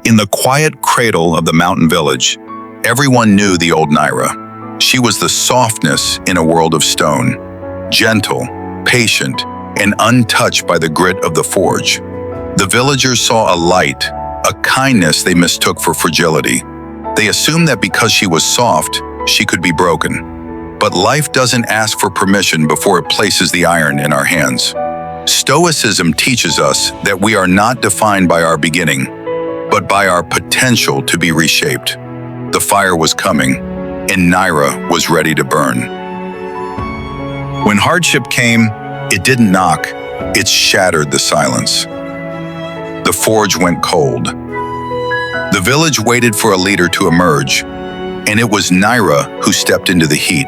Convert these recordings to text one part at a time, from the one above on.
In the quiet cradle of the mountain village, everyone knew the old Nyra. She was the softness in a world of stone, gentle, patient, and untouched by the grit of the forge. The villagers saw a light, a kindness they mistook for fragility. They assumed that because she was soft, she could be broken. But life doesn't ask for permission before it places the iron in our hands. Stoicism teaches us that we are not defined by our beginning, but by our potential to be reshaped. The fire was coming, and Nyra was ready to burn. When hardship came, it didn't knock, it shattered the silence. The forge went cold. The village waited for a leader to emerge, and it was Nyra who stepped into the heat.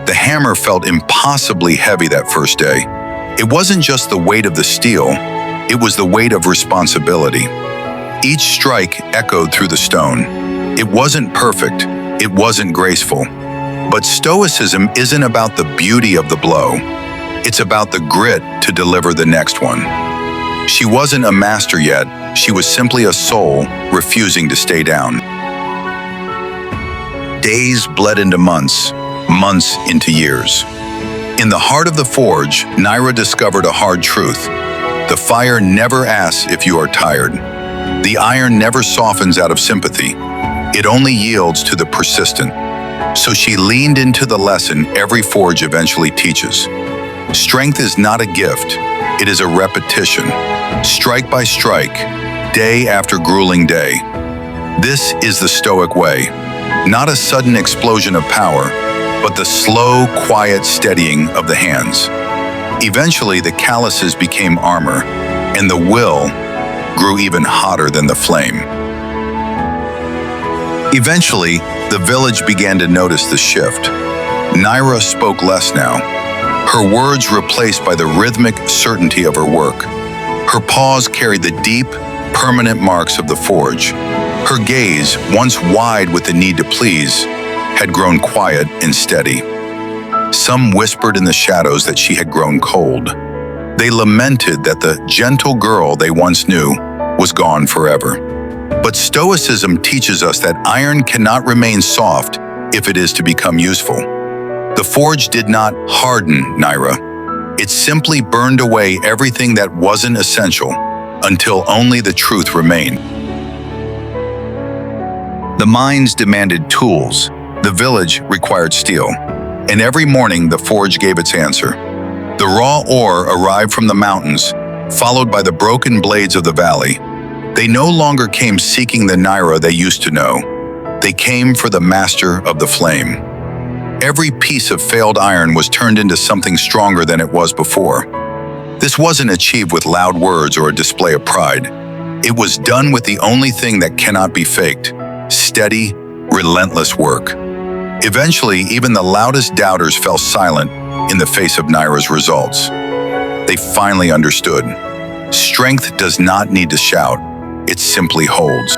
The hammer felt impossibly heavy that first day. It wasn't just the weight of the steel, it was the weight of responsibility. Each strike echoed through the stone. It wasn't perfect, it wasn't graceful. But Stoicism isn't about the beauty of the blow. It's about the grit to deliver the next one. She wasn't a master yet, she was simply a soul refusing to stay down. Days bled into months, months into years. In the heart of the forge, Nyra discovered a hard truth. The fire never asks if you are tired. The iron never softens out of sympathy. It only yields to the persistent. So she leaned into the lesson every forge eventually teaches. Strength is not a gift, it is a repetition, strike by strike, day after grueling day. This is the Stoic way, not a sudden explosion of power, but the slow, quiet steadying of the hands. Eventually, the calluses became armor, and the will grew even hotter than the flame. Eventually, the village began to notice the shift. Nyra spoke less now, her words replaced by the rhythmic certainty of her work. Her pause carried the deep, permanent marks of the forge. Her gaze, once wide with the need to please, had grown quiet and steady. Some whispered in the shadows that she had grown cold. They lamented that the gentle girl they once knew was gone forever. But Stoicism teaches us that iron cannot remain soft if it is to become useful. The forge did not harden Nyra. It simply burned away everything that wasn't essential until only the truth remained. The mines demanded tools. The village required steel. And every morning the forge gave its answer. The raw ore arrived from the mountains, followed by the broken blades of the valley. They no longer came seeking the Nyra they used to know. They came for the master of the flame. Every piece of failed iron was turned into something stronger than it was before. This wasn't achieved with loud words or a display of pride. It was done with the only thing that cannot be faked: steady, relentless work. Eventually, even the loudest doubters fell silent in the face of Nyra's results. They finally understood. Strength does not need to shout, it simply holds.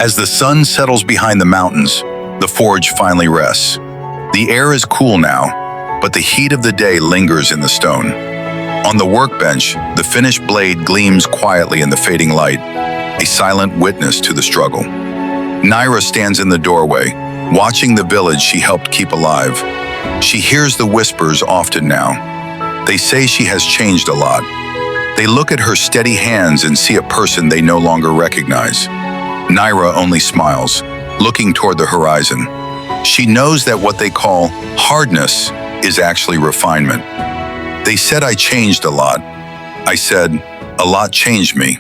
As the sun settles behind the mountains, the forge finally rests. The air is cool now, but the heat of the day lingers in the stone. On the workbench, the finished blade gleams quietly in the fading light, a silent witness to the struggle. Nyra stands in the doorway, watching the village she helped keep alive. She hears the whispers often now. They say she has changed a lot. They look at her steady hands and see a person they no longer recognize. Nyra only smiles, looking toward the horizon. She knows that what they call hardness is actually refinement. They said I changed a lot. I said, a lot changed me.